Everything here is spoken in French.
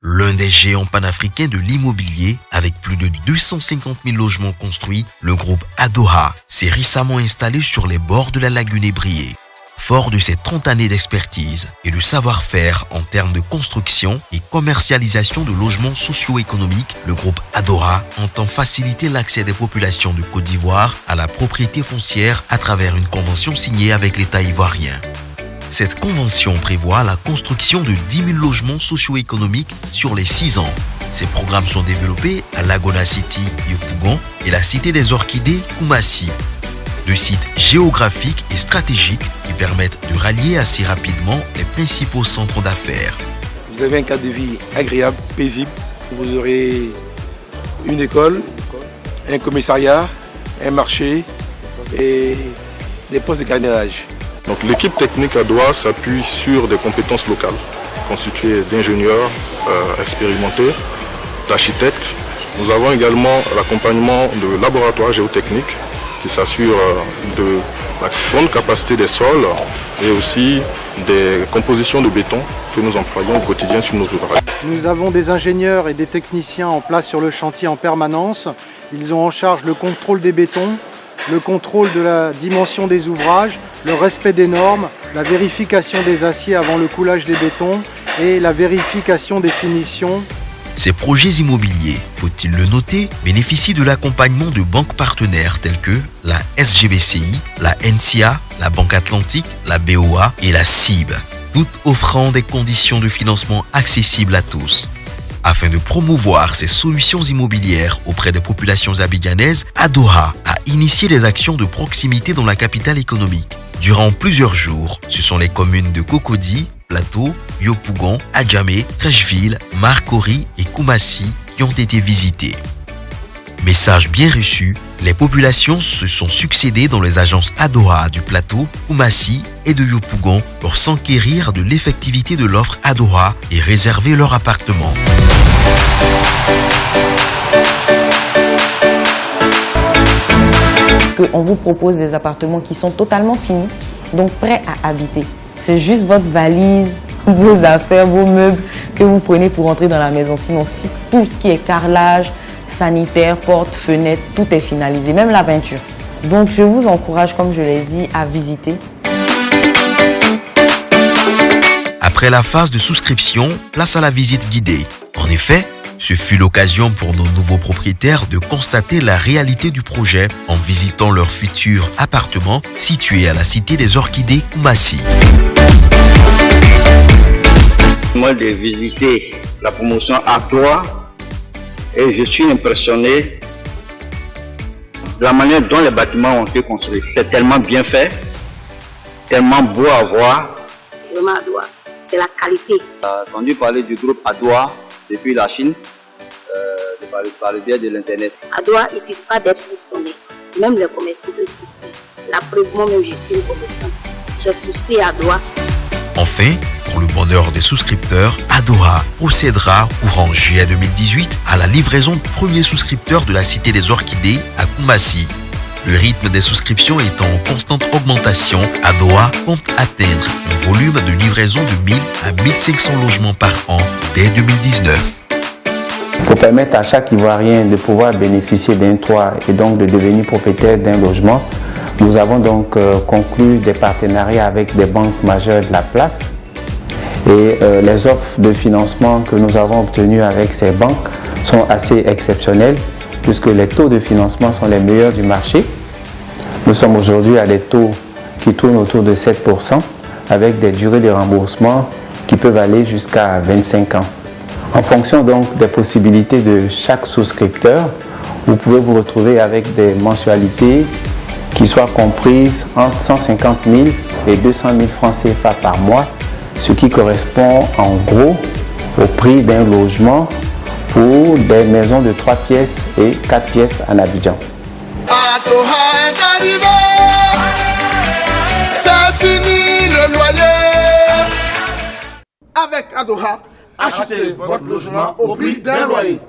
L'un des géants panafricains de l'immobilier, avec plus de 250 000 logements construits, le groupe Adoha s'est récemment installé sur les bords de la lagune ébriée. Fort de ses 30 années d'expertise et de savoir-faire en termes de construction et commercialisation de logements socio-économiques, le groupe Adoha entend faciliter l'accès des populations de Côte d'Ivoire à la propriété foncière à travers une convention signée avec l'État ivoirien. Cette convention prévoit la construction de 10 000 logements socio-économiques sur les 6 ans. Ces programmes sont développés à Laguna City, Yopougon et la Cité des Orchidées, Koumassi. Deux sites géographiques et stratégiques qui permettent de rallier assez rapidement les principaux centres d'affaires. Vous avez un cadre de vie agréable, paisible. Vous aurez une école, un commissariat, un marché et des postes de gardiennage. Donc, l'équipe technique Adoha s'appuie sur des compétences locales, constituées d'ingénieurs expérimentés, d'architectes. Nous avons également l'accompagnement de laboratoires géotechniques qui s'assurent de la bonne capacité des sols et aussi des compositions de béton que nous employons au quotidien sur nos ouvrages. Nous avons des ingénieurs et des techniciens en place sur le chantier en permanence. Ils ont en charge le contrôle des bétons, le contrôle de la dimension des ouvrages, le respect des normes, la vérification des aciers avant le coulage des bétons et la vérification des finitions. Ces projets immobiliers, faut-il le noter, bénéficient de l'accompagnement de banques partenaires telles que la SGBCI, la NCA, la Banque Atlantique, la BOA et la CIB, toutes offrant des conditions de financement accessibles à tous. Afin de promouvoir ces solutions immobilières auprès des populations abidjanaises, Adoha a initié des actions de proximité dans la capitale économique. Durant plusieurs jours, ce sont les communes de Cocody, Plateau, Yopougon, Adjamé, Trècheville, Marcory et Koumassi qui ont été visitées. Message bien reçu, les populations se sont succédées dans les agences Adoha du Plateau, Koumassi et de Yopougon pour s'enquérir de l'effectivité de l'offre Adoha et réserver leur appartement. On vous propose des appartements qui sont totalement finis, donc prêts à habiter. C'est juste votre valise, vos affaires, vos meubles que vous prenez pour entrer dans la maison. Sinon, tout ce qui est carrelage, sanitaire, portes, fenêtres, tout est finalisé, même la peinture. Donc, je vous encourage, comme je l'ai dit, à visiter. Après la phase de souscription, place à la visite guidée. En effet, ce fut l'occasion pour nos nouveaux propriétaires de constater la réalité du projet en visitant leur futur appartement situé à la Cité des Orchidées, Koumassi. Moi, de visiter la promotion Adoha et je suis impressionné de la manière dont les bâtiments ont été construits. C'est tellement bien fait, tellement beau à voir. Vraiment Adoha, c'est la qualité. J'ai entendu parler du groupe Adoha depuis la Chine, par le biais de l'internet. Adoha, il ne suffit pas d'être fonctionnaire. Même les commerçants peuvent souscrire. La preuve, moi-même, je suis une commerçante. Je souscris à Adoha. Enfin, pour le bonheur des souscripteurs, Adoha procédera courant juillet 2018 à la livraison de premiers souscripteurs de la Cité des Orchidées à Koumassi. Le rythme des souscriptions étant en constante augmentation, Adoha compte atteindre un volume de livraison de 1000 à 1500 logements par an dès 2019. Pour permettre à chaque Ivoirien de pouvoir bénéficier d'un toit et donc de devenir propriétaire d'un logement, nous avons donc conclu des partenariats avec des banques majeures de la place. Et les offres de financement que nous avons obtenues avec ces banques sont assez exceptionnelles puisque les taux de financement sont les meilleurs du marché. Nous sommes aujourd'hui à des taux qui tournent autour de 7% avec des durées de remboursement qui peuvent aller jusqu'à 25 ans. En fonction donc des possibilités de chaque souscripteur, vous pouvez vous retrouver avec des mensualités qui soient comprises entre 150 000 et 200 000 francs CFA par mois, ce qui correspond en gros au prix d'un logement pour des maisons de 3 pièces et 4 pièces en Abidjan. Adoha est arrivé, c'est fini le loyer. Avec Adoha, achetez votre logement au prix d'un loyer.